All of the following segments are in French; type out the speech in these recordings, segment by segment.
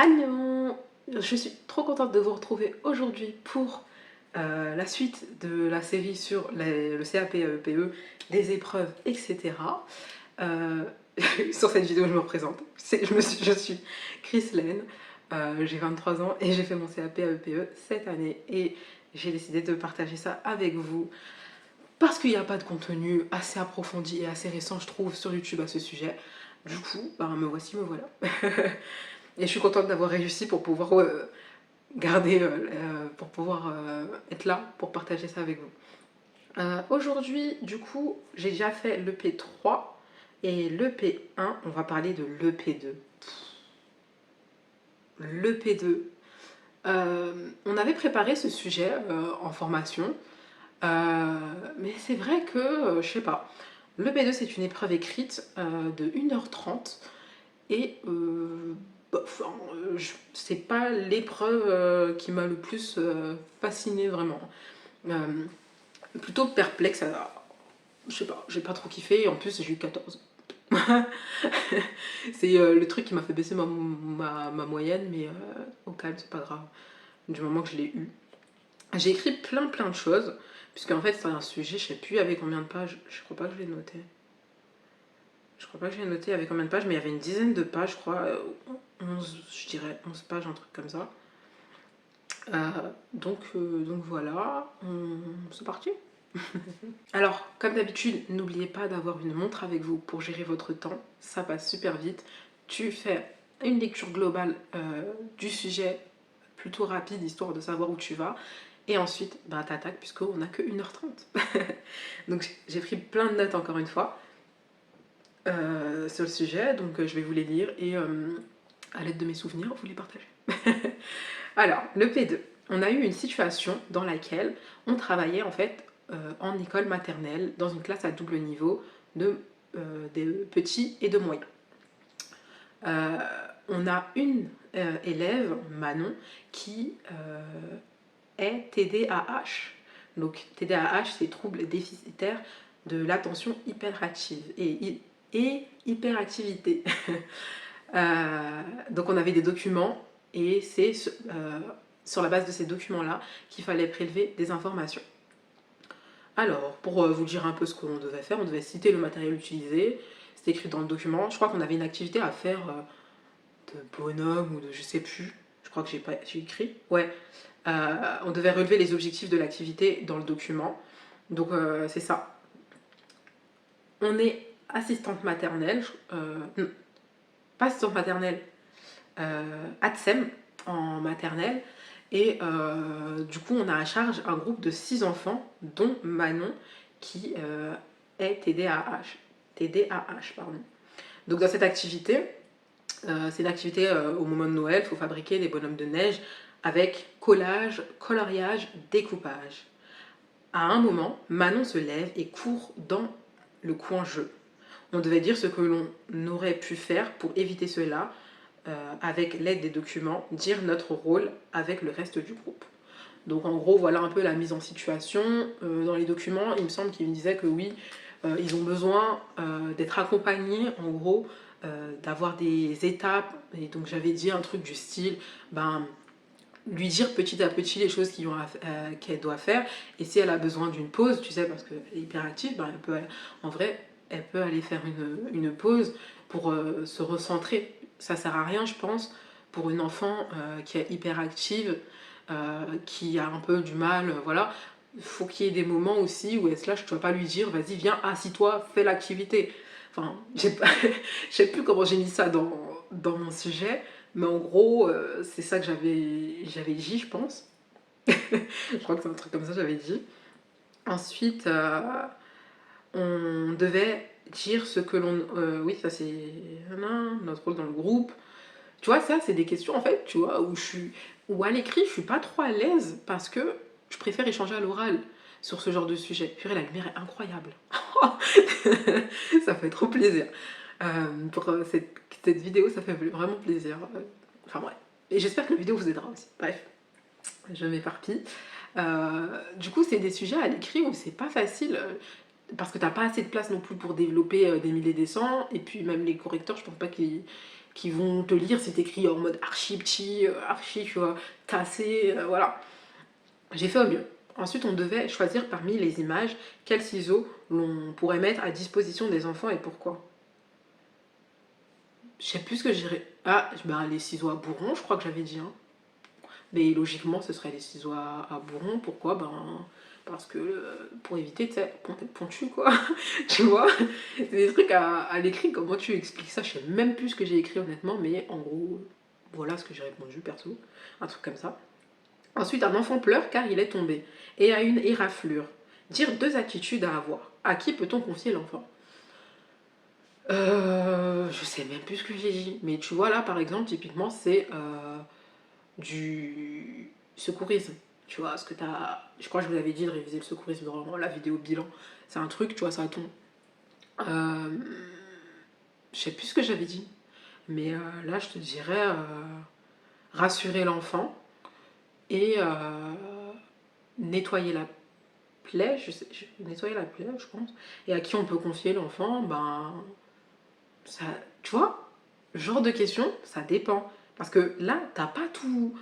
Agnon, je suis trop contente de vous retrouver aujourd'hui pour la suite de la série sur le CAP, EPE, les épreuves, etc. Euh, sur cette vidéo, je me représente. Je suis Chris Lane, j'ai 23 ans et j'ai fait mon CAP à EPE cette année et j'ai décidé de partager ça avec vous parce qu'il n'y a pas de contenu assez approfondi et assez récent, je trouve, sur YouTube à ce sujet. Du coup, bah, me voici, me voilà. Et je suis contente d'avoir réussi pour pouvoir pour pouvoir être là pour partager ça avec vous. Aujourd'hui, du coup, j'ai déjà fait l'EP3 et l'EP1. On va parler de l'EP2. L'EP2. On avait préparé ce sujet en formation, mais c'est vrai que, je sais pas, l'EP2 c'est une épreuve écrite de 1h30 et c'est pas l'épreuve qui m'a le plus fasciné vraiment. Plutôt perplexe, je sais pas, j'ai pas trop kiffé et en plus j'ai eu 14. C'est le truc qui m'a fait baisser ma moyenne, mais au calme, c'est pas grave, du moment que je l'ai eu. J'ai écrit plein de choses, puisque en fait c'est un sujet, je sais plus avec combien de pages, je crois pas que je l'ai noté. Je crois pas que j'ai noté avec combien de pages, mais il y avait une dizaine de pages, je crois, 11, je dirais 11 pages, un truc comme ça. Donc voilà, c'est parti. Alors, comme d'habitude, n'oubliez pas d'avoir une montre avec vous pour gérer votre temps, ça passe super vite. Tu fais une lecture globale du sujet plutôt rapide, histoire de savoir où tu vas. Et ensuite, bah, t'attaques puisqu'on n'a que 1h30. Donc j'ai pris plein de notes encore une fois sur le sujet, donc je vais vous les lire et à l'aide de mes souvenirs, vous les partagez. Alors, le P2. On a eu une situation dans laquelle on travaillait en fait en école maternelle, dans une classe à double niveau de des petits et de moyens. On a une élève, Manon, qui est TDAH. Donc TDAH, c'est trouble déficitaire de l'attention hyperactive et hyperactivité. Donc on avait des documents et c'est sur la base de ces documents-là qu'il fallait prélever des informations. Alors, pour vous dire un peu ce qu'on devait faire, on devait citer le matériel utilisé, c'était écrit dans le document. Je crois qu'on avait une activité à faire de bonhomme ou de je sais plus, je crois que j'ai écrit. Ouais, on devait relever les objectifs de l'activité dans le document. Donc c'est ça. On est assistante maternelle, non, pas assistante maternelle, ATSEM en maternelle. Et du coup, on a à charge un groupe de 6 enfants, dont Manon, qui est TDAH, pardon. Donc dans cette activité, c'est une activité au moment de Noël, il faut fabriquer des bonhommes de neige avec collage, coloriage, découpage. À un moment, Manon se lève et court dans le coin jeu. On devait dire ce que l'on aurait pu faire pour éviter cela, avec l'aide des documents, dire notre rôle avec le reste du groupe. Donc en gros, voilà un peu la mise en situation. Dans les documents, il me semble qu'il me disait que oui, ils ont besoin d'être accompagnés, en gros, d'avoir des étapes. Et donc j'avais dit un truc du style, ben, lui dire petit à petit les choses qu'elle doit faire. Et si elle a besoin d'une pause, tu sais, parce qu'elle est hyperactive, ben, en vrai, elle peut aller faire une pause pour se recentrer. Ça sert à rien, je pense, pour une enfant qui est hyperactive, qui a un peu du mal, voilà. Il faut qu'il y ait des moments aussi où elle se lâche, tu vas pas lui dire, vas-y, viens, assis-toi, fais l'activité. Enfin, je sais plus comment j'ai mis ça dans mon sujet, mais en gros, c'est ça que j'avais dit, je pense. Je crois que c'est un truc comme ça que j'avais dit. Ensuite, on devait dire ce que l'on... oui, ça c'est notre rôle dans le groupe. Tu vois, ça, c'est des questions, en fait, tu vois, où à l'écrit, je suis pas trop à l'aise parce que je préfère échanger à l'oral sur ce genre de sujet. Purée, la lumière est incroyable. Ça fait trop plaisir. Pour cette vidéo, ça fait vraiment plaisir. Enfin bref. Et j'espère que la vidéo vous aidera aussi. Bref, je m'éparpille. Du coup, c'est des sujets à l'écrit où c'est pas facile parce que t'as pas assez de place non plus pour développer des milliers des cents. Et puis même les correcteurs, je pense pas qu'ils qui vont te lire, c'est écrit en mode archi petit, archi, tu vois, tassé, voilà. J'ai fait au mieux. Ensuite, on devait choisir parmi les images quels ciseaux l'on pourrait mettre à disposition des enfants et pourquoi. Je sais plus ce que j'irais. Ah, ben, les ciseaux à bourron, je crois que j'avais dit. Hein. Mais logiquement, ce serait les ciseaux à bourron. Pourquoi? Ben, parce que pour éviter, tu sais, être pontu, quoi. Tu vois? C'est des trucs à l'écrit. Comment tu expliques ça? Je sais même plus ce que j'ai écrit, honnêtement. Mais en gros, voilà ce que j'ai répondu, perso. Un truc comme ça. Ensuite, un enfant pleure car il est tombé et a une éraflure. Dire 2 attitudes à avoir. À qui peut-on confier l'enfant? Je sais même plus ce que j'ai dit. Mais tu vois, là, par exemple, typiquement, c'est du secourisme. Tu vois, ce que t'as. Je crois que je vous avais dit de réviser le secourisme dans la vidéo bilan. C'est un truc, tu vois, ça tombe. Je sais plus ce que j'avais dit. Mais là, je te dirais rassurer l'enfant et nettoyer la plaie, nettoyer la plaie, je pense. Et à qui on peut confier l'enfant, ben, ça, tu vois, genre de question, ça dépend. Parce que là, t'as pas tout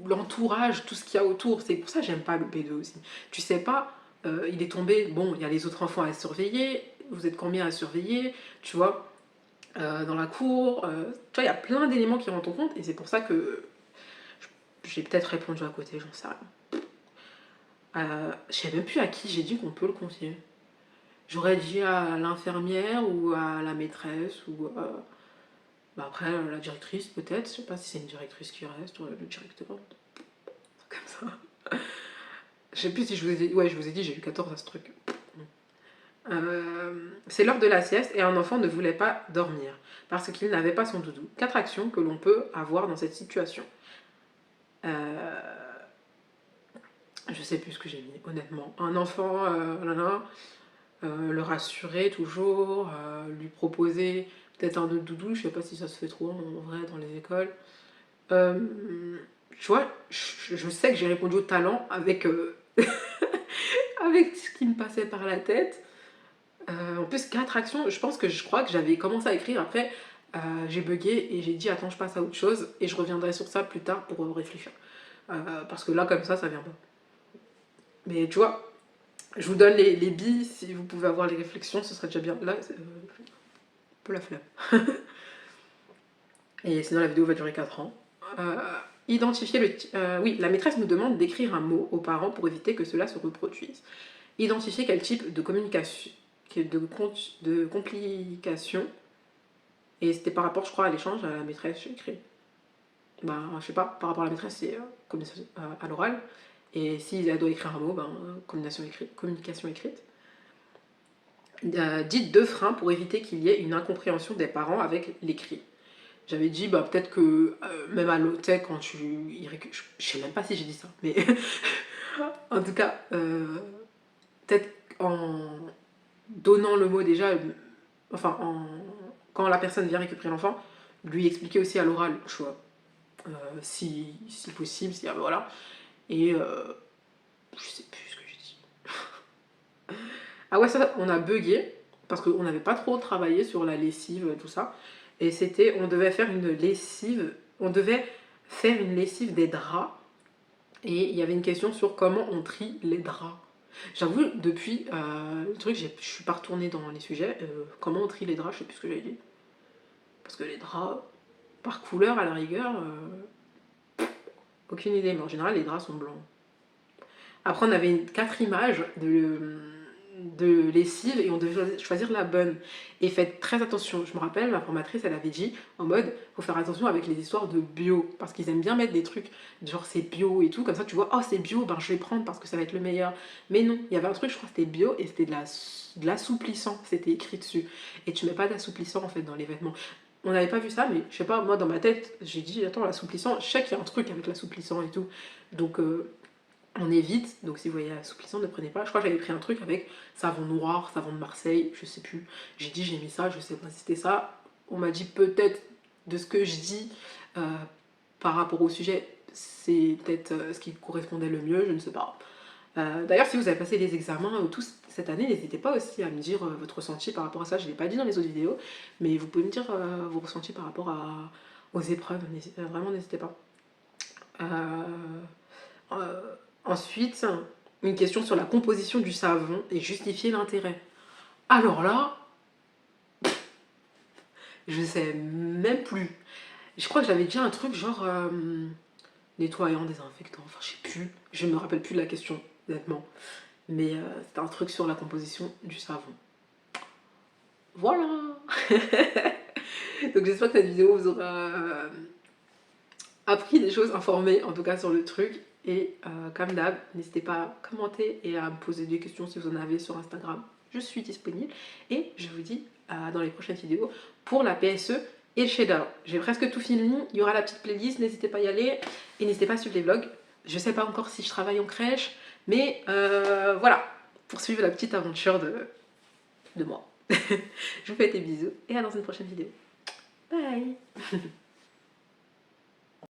l'entourage, tout ce qu'il y a autour. C'est pour ça que j'aime pas le P2 aussi. Tu sais pas, il est tombé, bon, il y a les autres enfants à surveiller, vous êtes combien à surveiller, tu vois, dans la cour. Tu vois, il y a plein d'éléments qui rentrent en compte et c'est pour ça que j'ai peut-être répondu à côté, j'en sais rien. Je sais même plus à qui j'ai dit qu'on peut le confier. J'aurais dit à l'infirmière ou à la maîtresse ou bah après la directrice peut-être. Je sais pas si c'est une directrice qui reste ou le directeur. Comme ça. Je sais plus si je vous ai dit. Ouais, je vous ai dit, j'ai eu 14 à ce truc. C'est l'heure de la sieste et un enfant ne voulait pas dormir parce qu'il n'avait pas son doudou. 4 actions que l'on peut avoir dans cette situation. Je sais plus ce que j'ai mis, honnêtement. Un enfant, le rassurer toujours, lui proposer peut-être un autre doudou, je sais pas si ça se fait trop en vrai dans les écoles. Tu vois, je sais que j'ai répondu au talent avec, avec ce qui me passait par la tête. En plus, 4 actions, je crois que j'avais commencé à écrire, après j'ai bugué et j'ai dit attends, je passe à autre chose et je reviendrai sur ça plus tard pour réfléchir. Parce que là, comme ça vient pas. Mais tu vois, je vous donne les billes, si vous pouvez avoir les réflexions, ce serait déjà bien. Là, c'est un peu la flemme. Et sinon, la vidéo va durer 4 ans. Identifier le... oui, la maîtresse nous demande d'écrire un mot aux parents pour éviter que cela se reproduise. Identifier quel type de communication, de complication. Et c'était par rapport, je crois, à l'échange à la maîtresse, j'ai écrit. Ben, je sais pas, par rapport à la maîtresse, c'est à l'oral. Et si elle doit écrire un mot, ben, communication écrite. Dites 2 freins pour éviter qu'il y ait une incompréhension des parents avec l'écrit. J'avais dit, bah, peut-être que même à l'hôtel, quand tu. Je sais même pas si j'ai dit ça, mais en tout cas, peut-être en donnant le mot déjà, enfin, quand la personne vient récupérer l'enfant, lui expliquer aussi à l'oral, tu vois, si possible, si, voilà. Et je sais plus ce que j'ai dit. Ah ouais, ça, on a bugué, parce qu'on n'avait pas trop travaillé sur la lessive, tout ça. Et c'était, on devait faire une lessive des draps. Et il y avait une question sur comment on trie les draps. J'avoue, depuis le truc, je suis pas retournée dans les sujets. Comment on trie les draps, je sais plus ce que j'avais dit. Parce que les draps, par couleur à la rigueur, aucune idée. Mais en général, les draps sont blancs. Après, on avait 4 images de lessive et on devait choisir la bonne. Et faites très attention. Je me rappelle, ma formatrice, elle avait dit en mode, faut faire attention avec les histoires de bio. Parce qu'ils aiment bien mettre des trucs, genre c'est bio et tout. Comme ça, tu vois, oh c'est bio, ben je vais prendre parce que ça va être le meilleur. Mais non, il y avait un truc, je crois que c'était bio et c'était de l'assouplissant. C'était écrit dessus. Et tu mets pas d'assouplissant en fait dans les vêtements. On n'avait pas vu ça, mais je sais pas, moi dans ma tête, j'ai dit, attends, l'assouplissant, je sais qu'il y a un truc avec l'assouplissant et tout. Donc, on évite, donc si vous voyez assouplissant, ne prenez pas. Je crois que j'avais pris un truc avec savon noir, savon de Marseille, je sais plus. J'ai dit j'ai mis ça, je sais pas si c'était ça. On m'a dit peut-être de ce que je dis par rapport au sujet, c'est peut-être ce qui correspondait le mieux, je ne sais pas. D'ailleurs, si vous avez passé les examens tous cette année, n'hésitez pas aussi à me dire votre ressenti par rapport à ça. Je ne l'ai pas dit dans les autres vidéos, mais vous pouvez me dire vos ressentis par rapport aux épreuves. Vraiment, n'hésitez pas. Ensuite, une question sur la composition du savon et justifier l'intérêt. Alors là, je sais même plus. Je crois que j'avais dit un truc genre nettoyant, désinfectant, enfin je sais plus. Je me rappelle plus de la question, honnêtement. Mais c'était un truc sur la composition du savon. Voilà. Donc j'espère que cette vidéo vous aura appris des choses, informé en tout cas sur le truc. Et comme d'hab, n'hésitez pas à commenter et à me poser des questions si vous en avez sur Instagram. Je suis disponible. Et je vous dis dans les prochaines vidéos pour la PSE et le shader. J'ai presque tout fini. Il y aura la petite playlist, n'hésitez pas à y aller. Et n'hésitez pas à suivre les vlogs. Je sais pas encore si je travaille en crèche. Mais voilà, poursuivre la petite aventure de moi. Je vous fais des bisous et à dans une prochaine vidéo. Bye.